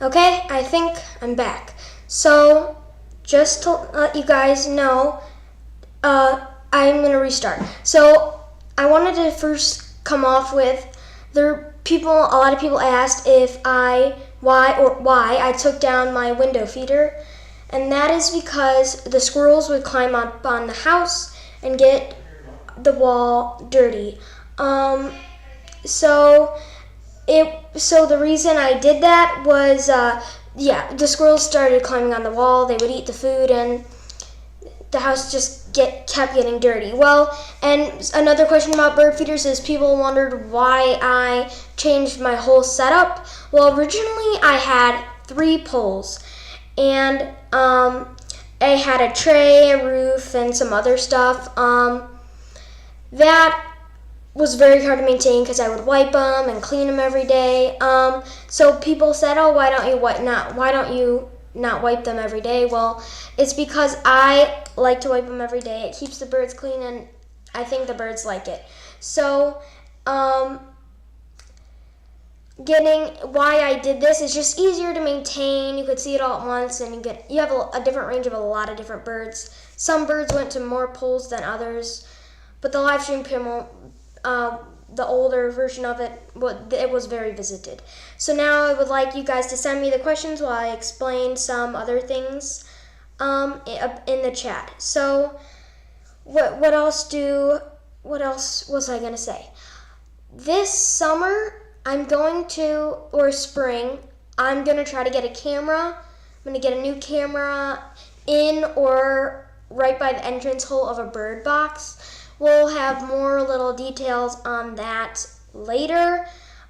Okay, I think I'm back. So, just to let you guys know, I'm gonna restart. So, I wanted to first come off with a lot of people asked why I took down my window feeder, and that is because the squirrels would climb up on the house and get the wall dirty. Um, so so the reason I did that was, the squirrels started climbing on the wall. They would eat the food, and the house just kept getting dirty. Well, and another question about bird feeders is people wondered why I changed my whole setup. Well, originally I had 3 poles, and I had a tray, a roof, and some other stuff. That was very hard to maintain because I would wipe them and clean them every day. So people said, "Oh, why don't you not wipe them every day?" Well, it's because I like to wipe them every day. It keeps the birds clean, and I think the birds like it. So, getting why I did this is just easier to maintain. You could see it all at once, and you have a different range of a lot of different birds. Some birds went to more poles than others, but the live stream panel, the older version of it was very visited. So now I would like you guys to send me the questions while I explain some other things in the chat. So what else was I gonna say? This summer or spring, I'm gonna try to get a camera. I'm gonna get a new camera in or right by the entrance hole of a bird box. We'll have more little details on that later.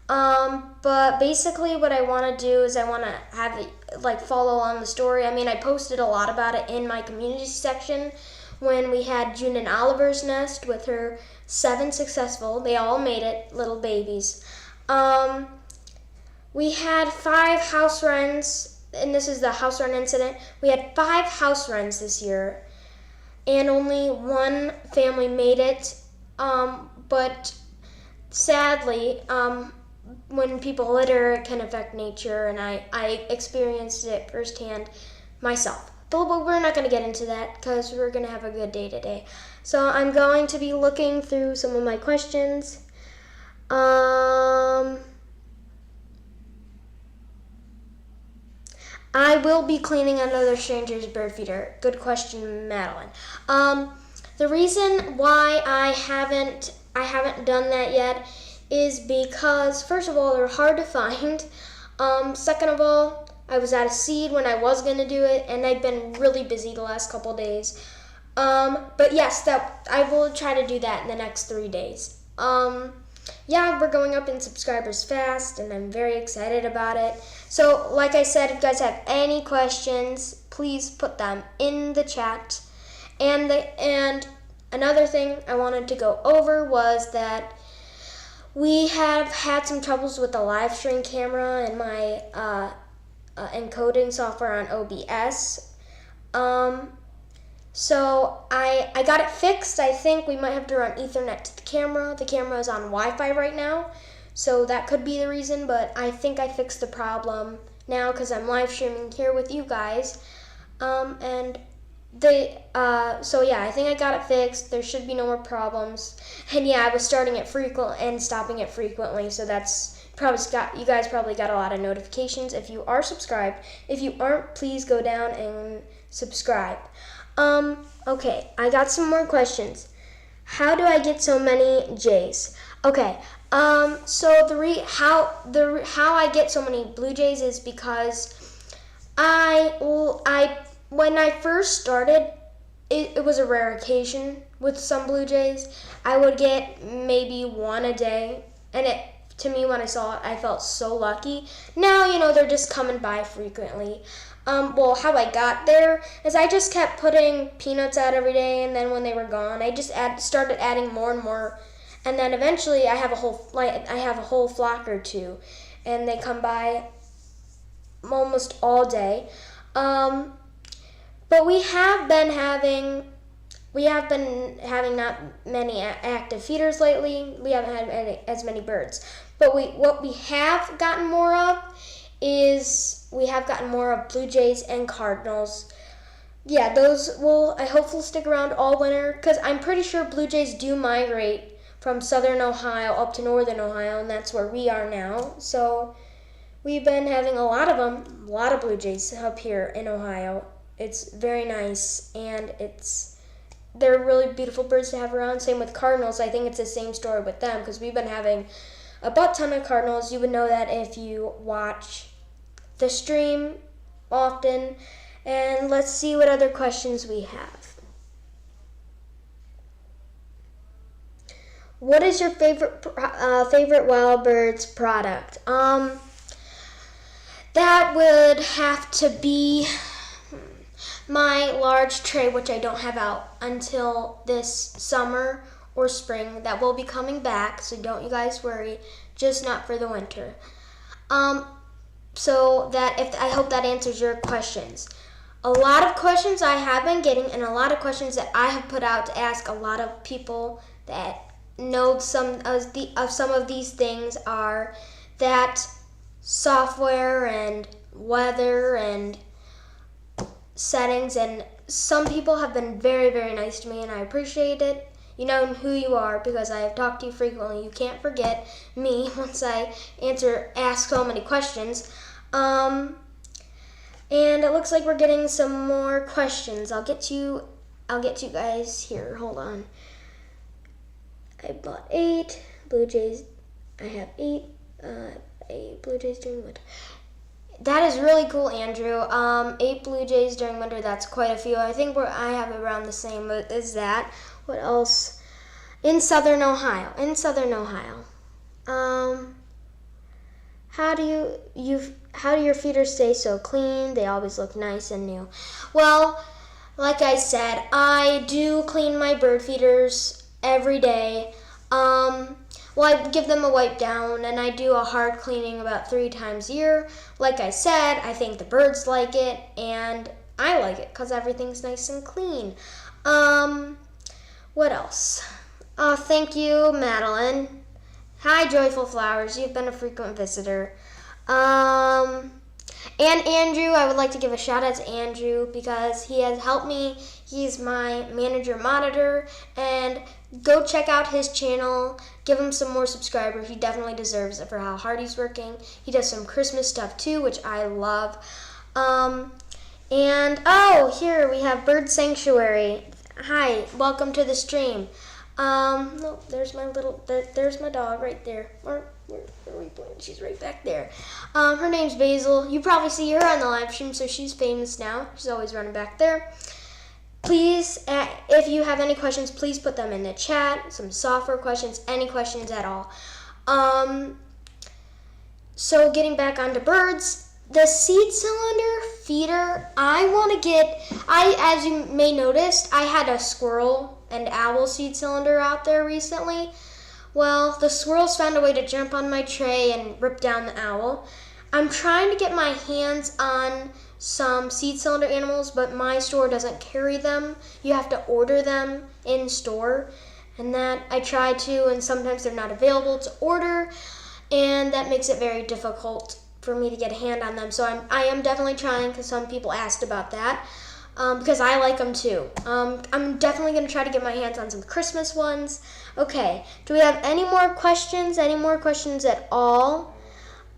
But basically what I want to do is I want to have it follow on the story. I mean, I posted a lot about it in my community section when we had June and Oliver's nest with her 7 successful. They all made it, little babies. We had 5 house wrens, and this is the house wren incident. We had 5 house wrens this year, and only 1 family made it. But sadly, when people litter, it can affect nature, and I experienced it firsthand myself. But we're not going to get into that because we're going to have a good day today. So I'm going to be looking through some of my questions. I will be cleaning another stranger's bird feeder. Good question, Madeline. The reason why I haven't done that yet is because, first of all, they're hard to find. Second of all, I was out of seed when I was going to do it, and I've been really busy the last couple days. But yes, I will try to do that in the next 3 days. We're going up in subscribers fast, and I'm very excited about it. So, like I said, if you guys have any questions, please put them in the chat. And another thing I wanted to go over was that we have had some troubles with the live stream camera and my encoding software on OBS. So I got it fixed. I think we might have to run Ethernet to the camera. The camera is on Wi-Fi right now, so that could be the reason, but I think I fixed the problem now because I'm live streaming here with you guys. I think I got it fixed. There should be no more problems. And yeah, I was starting it frequently and stopping it frequently, so that's you guys probably got a lot of notifications if you are subscribed. If you aren't, please go down and subscribe. Okay, I got some more questions. How do I get so many Jays? Okay, so how I get so many blue jays is because when I first started, it was a rare occasion with some blue jays. I would get maybe 1 a day, and to me, when I saw it, I felt so lucky. Now, they're just coming by frequently. How I got there is I just kept putting peanuts out every day, and then when they were gone, I just started adding more and more, and then eventually I have a whole flock or 2, and they come by almost all day. But we have been having not many active feeders lately. We haven't had as many birds. But what we have gotten more of is we have gotten more of Blue Jays and Cardinals. Yeah, those will, I hope, will stick around all winter, because I'm pretty sure Blue Jays do migrate from southern Ohio up to northern Ohio, and that's where we are now. So we've been having a lot of them, a lot of Blue Jays up here in Ohio. It's very nice, and they're really beautiful birds to have around. Same with Cardinals. I think it's the same story with them, because we've been having a butt ton of Cardinals. You would know that if you watch the stream often. And let's see what other questions we have. What is your favorite Wild Birds product? That would have to be my large tray, which I don't have out until this summer or spring. That will be coming back, so don't you guys worry. Just not for the winter. So I hope that answers your questions. A lot of questions I have been getting, and a lot of questions that I have put out to ask a lot of people that know some of these things are that software and weather and settings, and some people have been very, very nice to me, and I appreciate it. You know who you are, because I have talked to you frequently. You can't forget me once I ask so many questions. And it looks like we're getting some more questions. I'll get you guys here. Hold on. I bought 8 Blue Jays. I have 8 Blue Jays during winter. That is really cool, Andrew. 8 Blue Jays during winter. That's quite a few. I think I have around the same as that. What else? In southern Ohio. How do your feeders stay so clean? They always look nice and new. Well, like I said, I do clean my bird feeders every day. I give them a wipe down, and I do a hard cleaning about 3 times a year. Like I said, I think the birds like it, and I like it because everything's nice and clean. What else? Thank you, Madeline. Hi, Joyful Flowers. You've been a frequent visitor. And Andrew, I would like to give a shout out to Andrew because he has helped me. He's my manager monitor, and go check out his channel. Give him some more subscribers. He definitely deserves it for how hard he's working. He does some Christmas stuff too, which I love. Here we have Bird Sanctuary. Hi, welcome to the stream. No, there's my dog right there. Where are we playing? She's right back there. Her name's Basil. You probably see her on the live stream, so she's famous now. She's always running back there. Please, if you have any questions, please put them in the chat. Some software questions, any questions at all. So getting back onto birds, the seed cylinder feeder, as you may notice, I had a squirrel and owl seed cylinder out there recently. Well, the squirrels found a way to jump on my tray and rip down the owl. I'm trying to get my hands on some seed cylinder animals, but my store doesn't carry them. You have to order them in store, and that I try to, and sometimes they're not available to order, and that makes it very difficult for me to get a hand on them. So I am definitely trying, because some people asked about that. Because I like them too. I'm definitely going to try to get my hands on some Christmas ones. Okay, do we have any more questions? Any more questions at all?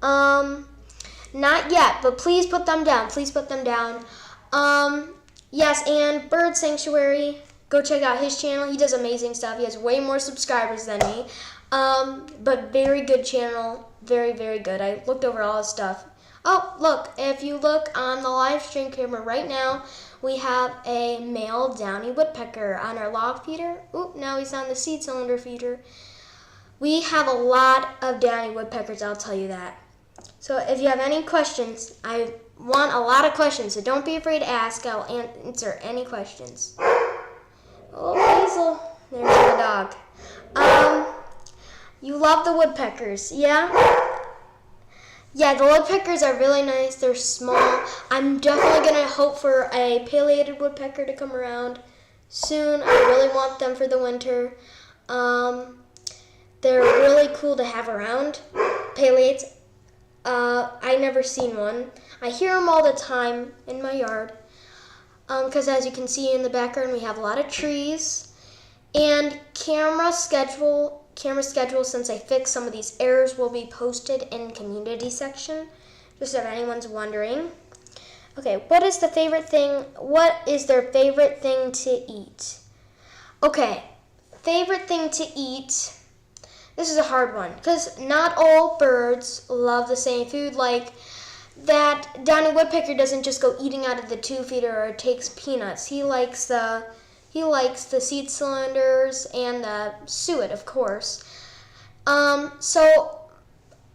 Not yet, but please put them down. Yes, and Bird Sanctuary, go check out his channel. He does amazing stuff. He has way more subscribers than me. But very good channel. Very, very good. I looked over all his stuff. Oh, look, if you look on the live stream camera right now, we have a male downy woodpecker on our log feeder. Oop, now he's on the seed cylinder feeder. We have a lot of downy woodpeckers, I'll tell you that. So if you have any questions, I want a lot of questions, so don't be afraid to ask. I'll answer any questions. Oh, Hazel, there's the dog. You love the woodpeckers, yeah? Yeah, the woodpeckers are really nice. They're small. I'm definitely going to hope for a pileated woodpecker to come around soon. I really want them for the winter. They're really cool to have around. Pileates. I never seen one. I hear them all the time in my yard. Because as you can see in the background, we have a lot of trees. And camera schedule, since I fixed some of these errors, will be posted in community section, just if anyone's wondering. Okay, what is their favorite thing to eat? Okay, favorite thing to eat. This is a hard one, because not all birds love the same food. Like, that Downy Woodpecker doesn't just go eating out of the 2-feeder or takes peanuts. He likes the seed cylinders and the suet, of course. So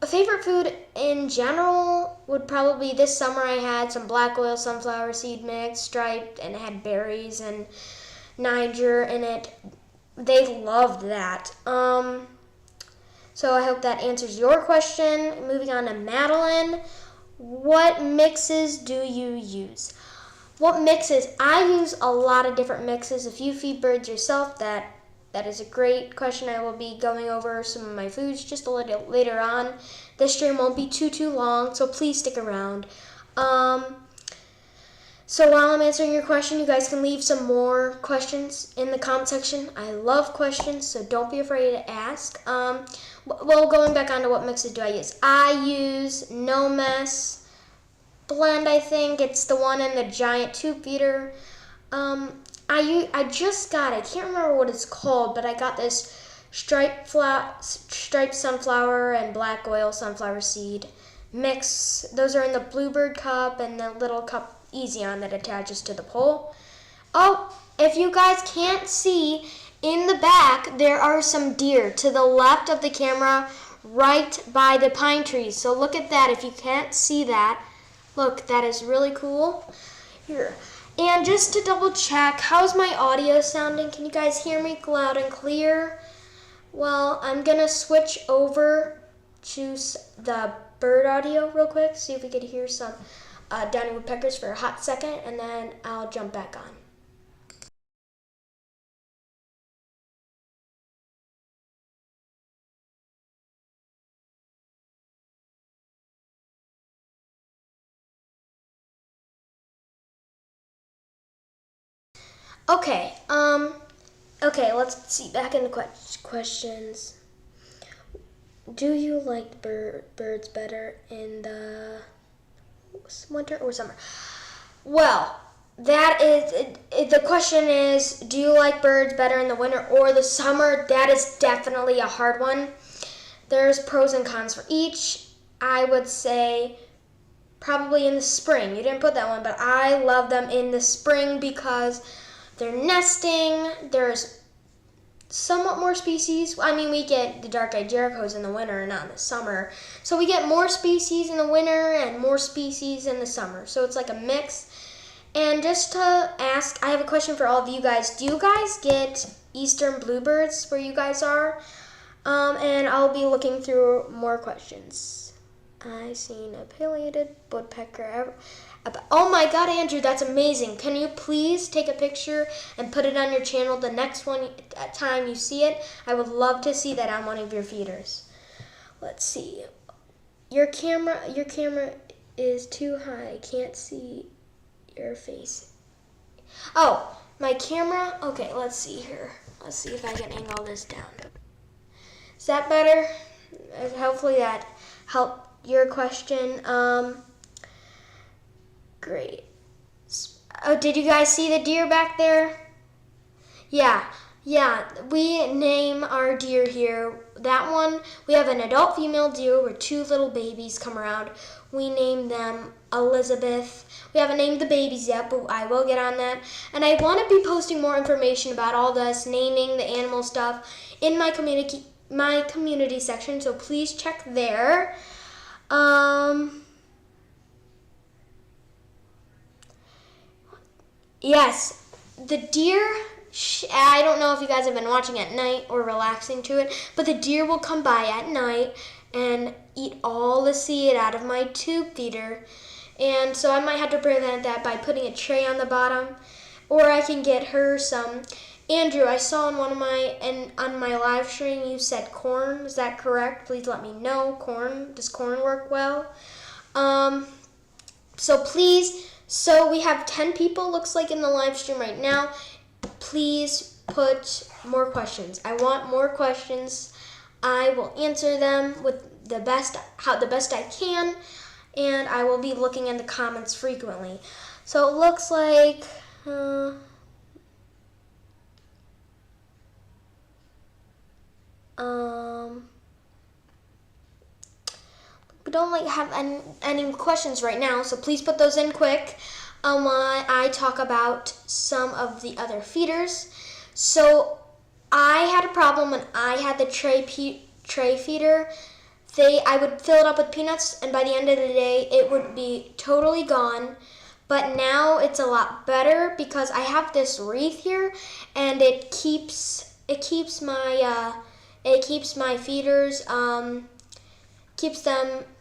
a favorite food in general would probably, this summer I had some black oil sunflower seed mix, striped, and it had berries and Niger in it. They loved that. So I hope that answers your question. Moving on to Madeline. What mixes do you use? What mixes? I use a lot of different mixes. If you feed birds yourself, that is a great question. I will be going over some of my foods just a little later on. This stream won't be too long, so please stick around. So while I'm answering your question, you guys can leave some more questions in the comment section. I love questions, so don't be afraid to ask. Well, going back on to what mixes do I use? I use No Mess blend, I think. It's the one in the giant 2-feeder. I just got it. I can't remember what it's called, but I got this striped sunflower and black oil sunflower seed mix. Those are in the Bluebird cup and the little cup Easy-On that attaches to the pole. Oh, if you guys can't see, in the back there are some deer to the left of the camera, right by the pine trees. So look at that. If you can't see that, look, that is really cool. Here. And just to double check, how's my audio sounding? Can you guys hear me loud and clear? Well, I'm gonna switch over to the bird audio real quick, see if we could hear some Downy Woodpeckers for a hot second, and then I'll jump back on. Okay, let's see, back into questions. Do you like birds better in the winter or summer? Well, that is, the question is, do you like birds better in the winter or the summer? That is definitely a hard one. There's pros and cons for each. I would say probably in the spring. You didn't put that one, but I love them in the spring because they're nesting. There's somewhat more species. I mean, we get the dark-eyed Jerichos in the winter and not in the summer. So we get more species in the winter and more species in the summer. So it's like a mix. And just to ask, I have a question for all of you guys. Do you guys get eastern bluebirds where you guys are? And I'll be looking through more questions. I seen a pileated woodpecker. Oh my God, Andrew, that's amazing. Can you please take a picture and put it on your channel the next time you see it? I would love to see that on one of your feeders. Let's see. Your camera is too high. I can't see your face. Oh, my camera? Okay, let's see here. Let's see if I can angle this down. Is that better? Hopefully that helped your question. Great. Oh, did you guys see the deer back there? Yeah, we name our deer here. That one, we have an adult female deer where 2 little babies come around. We name them Elizabeth. We haven't named the babies yet, but I will get on that. And I want to be posting more information about all this, naming the animal stuff, in my community section, so please check there. Yes, the deer, I don't know if you guys have been watching at night or relaxing to it, but the deer will come by at night and eat all the seed out of my tube feeder. And so I might have to prevent that by putting a tray on the bottom, or I can get her some. Andrew, I saw on on my live stream you said corn. Is that correct? Please let me know. Corn. Does corn work well? So please, so we have 10 people, looks like, in the live stream right now. Please put more questions. I want more questions. I will answer them with the best I can, and I will be looking in the comments frequently. So it looks like we don't have any questions right now, so please put those in quick while I talk about some of the other feeders. So I had a problem when I had the tray feeder. I would fill it up with peanuts, and by the end of the day, it would be totally gone. But now it's a lot better because I have this wreath here, and it keeps my feeders,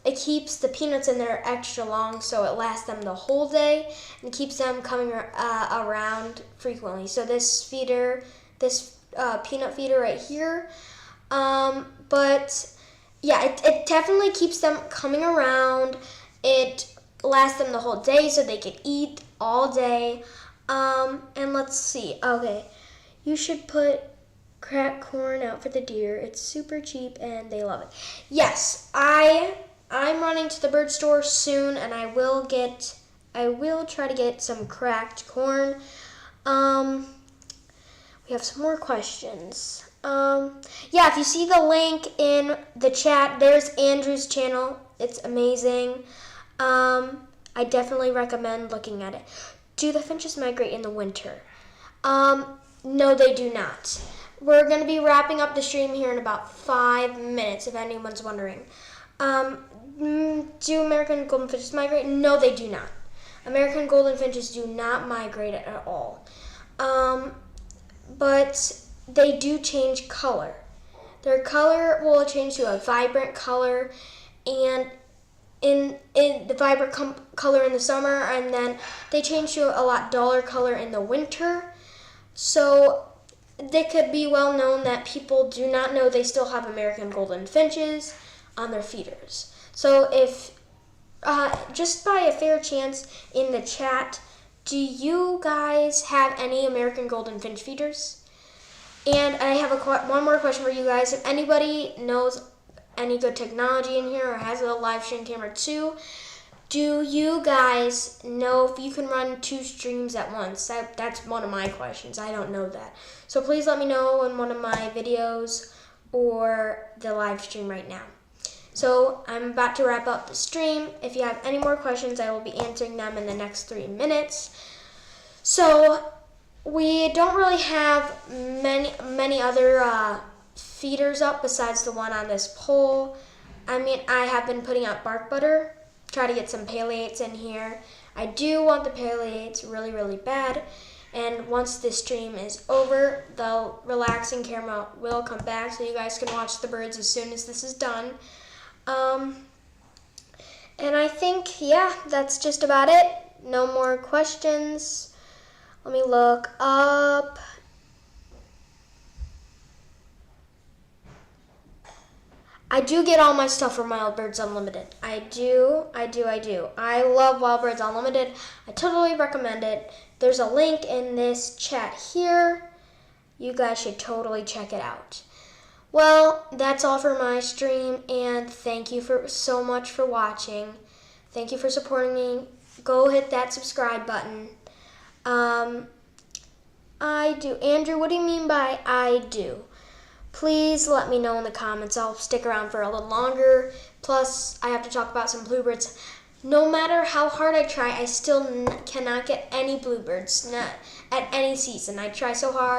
it keeps the peanuts in there extra long, so it lasts them the whole day and keeps them coming around frequently. So this feeder, this peanut feeder right here, but yeah, it definitely keeps them coming around. It lasts them the whole day, so they can eat all day. And let's see. Okay, you should put cracked corn out for the deer. It's super cheap and they love it. Yes, I'm running to the bird store soon, and I will try to get some cracked corn. We have some more questions. Yeah, if you see the link in the chat, there's Andrew's channel. It's amazing. I definitely recommend looking at it. Do the finches migrate in the winter? No, they do not. We're going to be wrapping up the stream here in about 5 minutes, if anyone's wondering. Do American golden finches migrate? No, they do not. American golden finches do not migrate at all. But they do change color. Their color will change to a vibrant color, and in the vibrant color in the summer, and then they change to a lot duller color in the winter. So they could be well known that people do not know they still have American golden finches on their feeders. So if, just by a fair chance in the chat, do you guys have any American golden finch feeders? And I have one more question for you guys. If anybody knows any good technology in here or has a live stream camera too, do you guys know if you can run 2 streams at once? That's one of my questions. I don't know that. So please let me know in one of my videos or the live stream right now. So I'm about to wrap up the stream. If you have any more questions, I will be answering them in the next 3 minutes. So we don't really have many other feeders up besides the one on this pole. I mean, I have been putting out bark butter, try to get some paleates in here. I do want the paleates really, really bad. And once this stream is over, the relaxing camera will come back so you guys can watch the birds as soon as this is done. And I think, yeah, that's just about it. No more questions. Let me look up. I do get all my stuff from Wild Birds Unlimited. I do. I love Wild Birds Unlimited. I totally recommend it. There's a link in this chat here. You guys should totally check it out. Well, that's all for my stream, and thank you so much for watching. Thank you for supporting me. Go hit that subscribe button. I do. Andrew, what do you mean by I do? Please let me know in the comments. I'll stick around for a little longer. Plus, I have to talk about some bluebirds. No matter how hard I try, I still cannot get any bluebirds, not at any season. I try so hard.